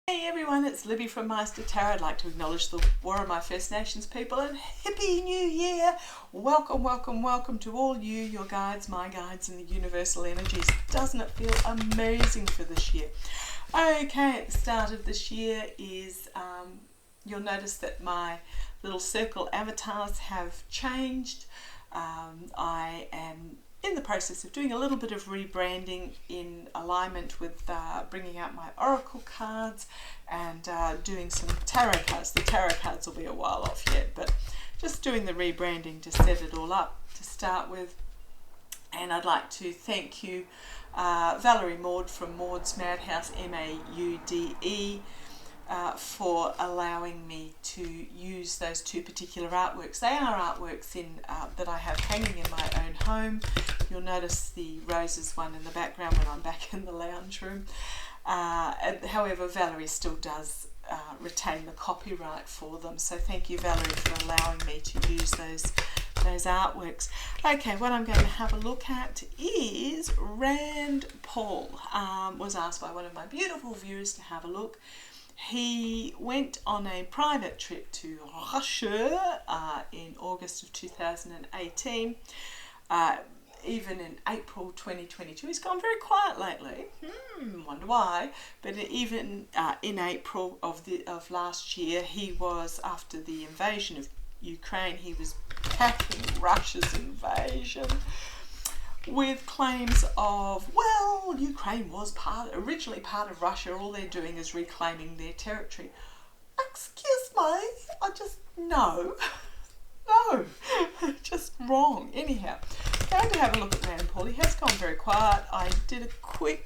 Hey everyone, it's Libby from Meister Tarot. I'd like to acknowledge the War of my First Nations people and Happy New Year! Welcome, welcome, welcome to all you, your guides, my guides, and the universal energies. Doesn't it feel amazing for this year? Okay, at the start of this year you'll notice that my little circle avatars have changed. I am in the process of doing a little bit of rebranding in alignment with bringing out my oracle cards and doing some tarot cards. The tarot cards will be a while off yet, but just doing the rebranding to set it all up to start with. And I'd like to thank you, Valerie Maud from Maud's Madhouse, MAUDE, for allowing me to use those two particular artworks. They are artworks that I have hanging in my own home. You'll notice the roses one in the background when I'm back in the lounge room. However, Valerie still does retain the copyright for them. So thank you, Valerie, for allowing me to use those artworks. Okay, what I'm going to have a look at is Rand Paul. Was asked by one of my beautiful viewers to have a look. He went on a private trip to Russia in August of 2018. Even in April 2022, he's gone very quiet lately. Wonder why? But even in April of last year, he was, after the invasion of Ukraine, he was backing Russia's invasion with claims of, well, Ukraine was originally part of Russia. All they're doing is reclaiming their territory. Excuse me, no, just wrong. Anyhow, going to have a look at Rand Paul. He has gone very quiet. I did a quick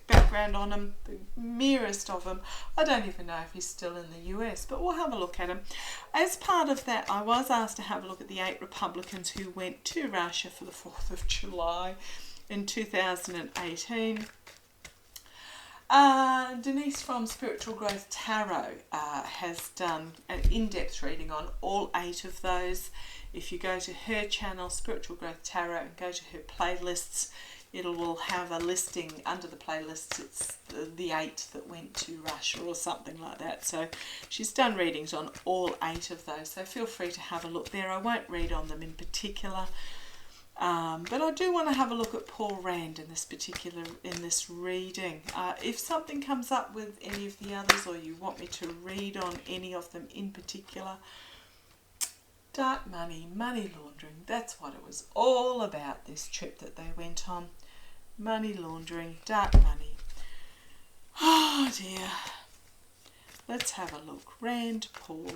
background on him, the merest of him. I don't even know if he's still in the US, but we'll have a look at him. As part of that, I was asked to have a look at the 8 Republicans who went to Russia for the 4th of July in 2018. Denise from Spiritual Growth Tarot has done an in-depth reading on all 8 of those. If you go to her channel, Spiritual Growth Tarot, and go to her playlists, it will have a listing under the playlists. It's the 8 that went to Russia or something like that. So she's done readings on all 8 of those. So feel free to have a look there. I won't read on them in particular. But I do want to have a look at Paul Rand in this reading. If something comes up with any of the others, or you want me to read on any of them in particular, dark money, money laundering, that's what it was all about, this trip that they went on. Money laundering, dark money. Oh dear. Let's have a look. Rand Paul.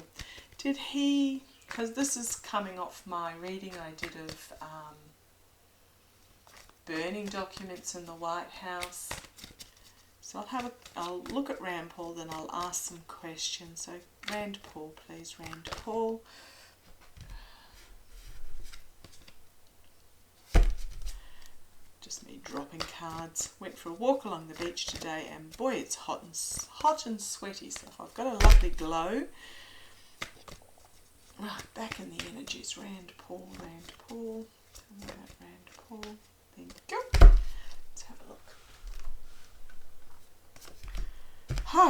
Did he, because this is coming off my reading I did of burning documents in the White House. So I'll look at Rand Paul, then I'll ask some questions. So Rand Paul, please, Rand Paul. Just me dropping cards. Went for a walk along the beach today, and boy, it's hot and sweaty. So I've got a lovely glow. Right, back in the energies. Rand Paul, Rand Paul. Tell me about Rand Paul. There you go. Let's have a look.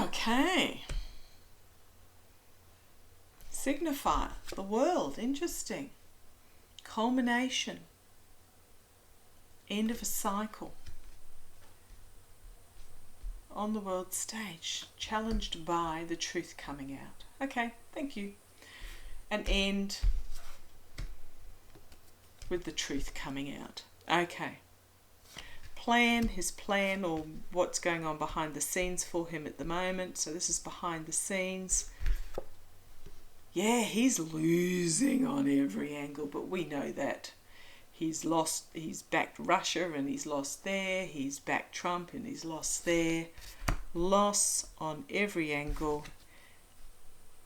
Okay. Signifier, the world, interesting. Culmination. End of a cycle. On the world stage, challenged by the truth coming out. Okay, thank you. An end with the truth coming out. Okay. His plan, or what's going on behind the scenes for him at the moment. So this is behind the scenes. Yeah, he's losing on every angle, but we know that. He's backed Russia and he's lost there. He's backed Trump and he's lost there. Loss on every angle.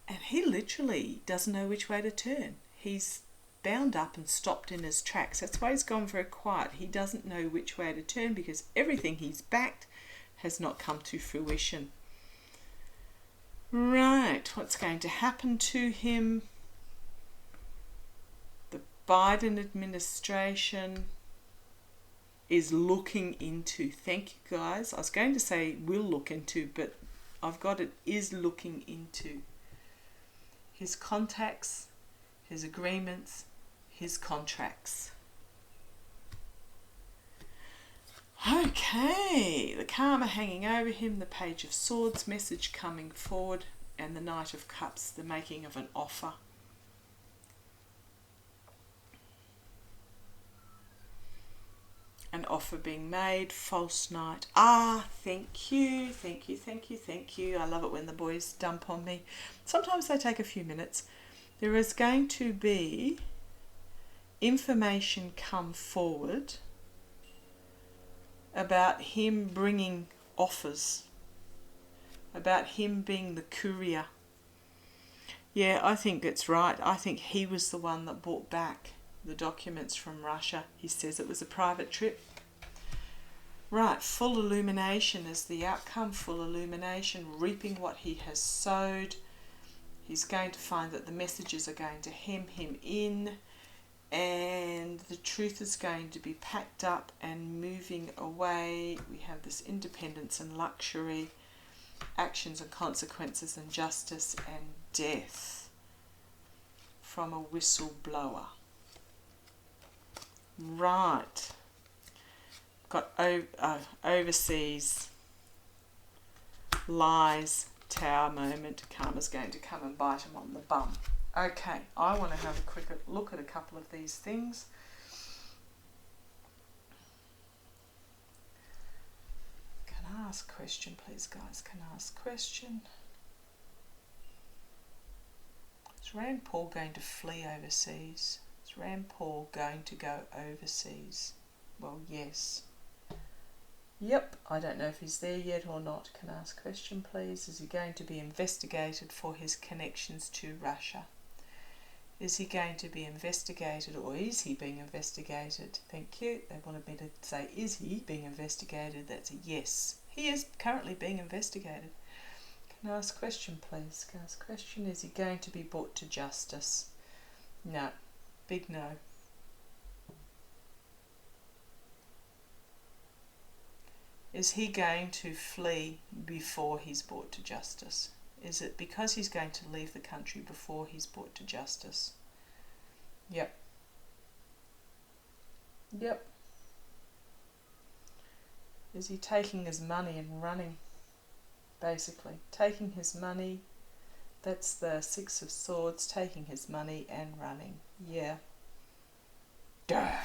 And he literally doesn't know which way to turn. He's bound up and stopped in his tracks. That's why he's gone very quiet. He doesn't know which way to turn because everything he's backed has not come to fruition. Right, what's going to happen to him? The Biden administration is looking into, thank you guys, I was going to say will look into, but it is looking into his contacts, his agreements, his contracts. Okay, the karma hanging over him, the Page of Swords, message coming forward, and the Knight of Cups, the making of an offer. An offer being made, false knight. Ah, thank you, thank you, thank you, thank you. I love it when the boys dump on me. Sometimes they take a few minutes. There is going to be information come forward about him bringing offers, about him being the courier. Yeah, I think it's right. I think he was the one that brought back the documents from Russia. He says it was a private trip. Right, full illumination is the outcome, full illumination, reaping what he has sowed. He's going to find that the messages are going to hem him in, and the truth is going to be packed up and moving away. We have this independence and luxury, actions and consequences and justice and death from a whistleblower. Right. Got overseas lies, tower moment. Karma's going to come and bite him on the bum. Okay, I want to have a quick look at a couple of these things. Can I ask a question, please, guys? Can I ask a question? Is Rand Paul going to flee overseas? Is Rand Paul going to go overseas? Well, yes. Yep, I don't know if he's there yet or not. Can I ask a question, please? Is he going to be investigated for his connections to Russia? Is he going to be investigated, or is he being investigated? Thank you. They wanted me to say, is he being investigated? That's a yes. He is currently being investigated. Can I ask a question, please? Can I ask a question? Is he going to be brought to justice? No. Big no. Is he going to flee before he's brought to justice? Is it because he's going to leave the country before he's brought to justice? Yep. Yep. Is he taking his money and running? Basically, taking his money. That's the Six of Swords, taking his money and running. Yeah. Grrr.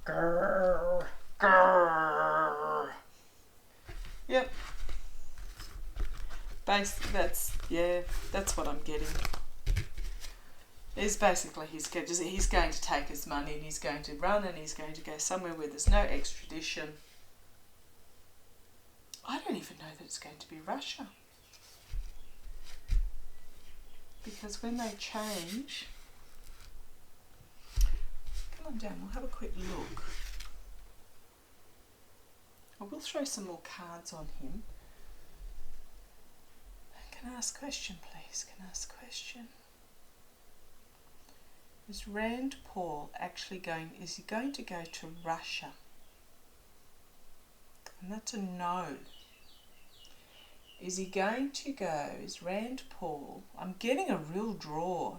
Grrr. Grrr. Yep. That's what I'm getting. Is basically he's going to take his money and he's going to run and he's going to go somewhere where there's no extradition. I don't even know that it's going to be Russia. Because when they change... Come on down, we'll have a quick look. I will throw some more cards on him. Can I ask a question, please? Can I ask a question? Is Rand Paul actually is he going to go to Russia? And that's a no. Is he going to go, is Rand Paul, I'm getting a real draw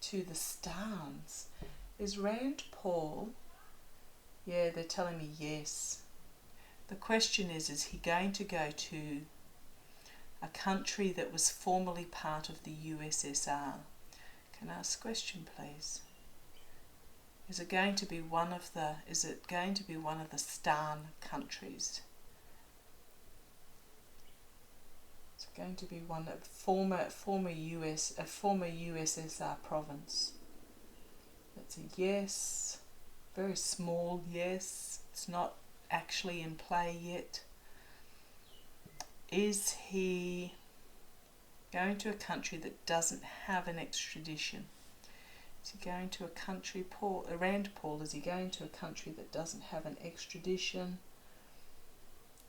to the stance. Is Rand Paul, yeah, they're telling me yes. The question is he going to go to a country that was formerly part of the USSR? Can I ask a question, please? Is it going to be one of the Stan countries? Is it going to be one of former USSR province? That's a yes. Very small yes. It's not actually in play yet. Is he going to a country that doesn't have an extradition? Is he going to a country, Rand Paul, is he going to a country that doesn't have an extradition?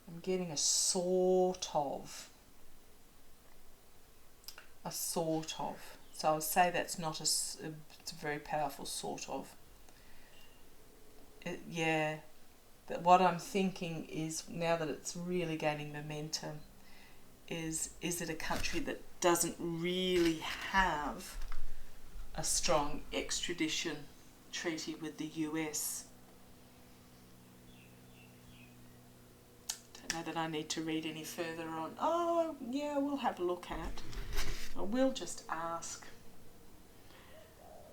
I'm getting a sort of. So I'll say that's not it's a very powerful sort of. Yeah. But what I'm thinking is, now that it's really gaining momentum, is it a country that doesn't really have a strong extradition treaty with the US? Don't know that I need to read any further on. Oh, yeah, we'll have a look at. I will just ask.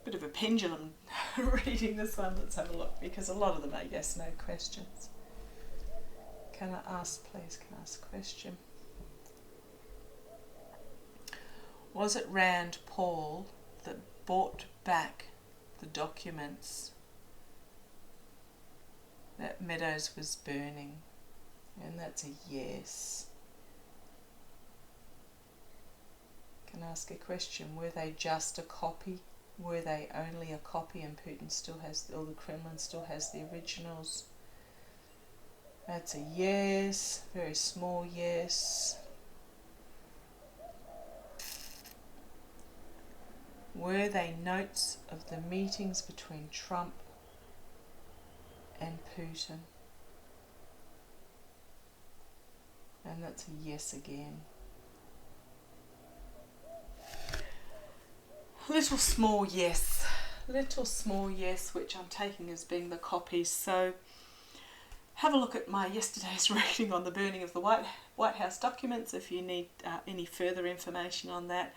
Bit of a pendulum reading this one. Let's have a look, because a lot of them are yes, no questions. Can I ask, please? Can I ask a question? Was it Rand Paul that brought back the documents that Meadows was burning? And that's a yes. Can I ask a question? Were they just a copy? Were they only a copy and Putin still has, or the Kremlin still has the originals? That's a yes, very small yes. Were they notes of the meetings between Trump and Putin? And that's a yes again. Little small yes, which I'm taking as being the copies. So have a look at my yesterday's reading on the burning of the White House documents if you need any further information on that.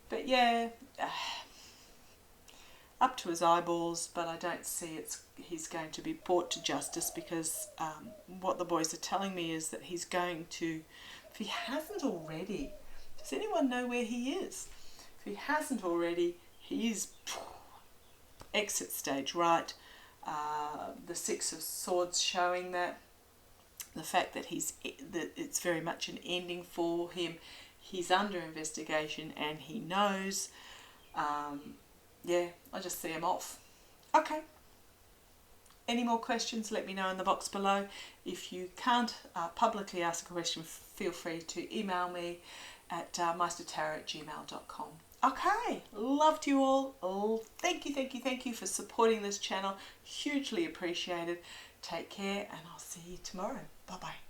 But yeah, up to his eyeballs, but I don't see he's going to be brought to justice, because what the boys are telling me is that he's going to, if he hasn't already, does anyone know where he is? If he hasn't already, he is exit stage right. The Six of Swords showing that, the fact that it's very much an ending for him. He's under investigation and he knows. Yeah, I just see him off. Okay. Any more questions, let me know in the box below. If you can't publicly ask a question, feel free to email me at meistertarot@gmail.com. Okay, loved you all. Thank you for supporting this channel. Hugely appreciated. Take care, and I'll see you tomorrow. Bye-bye.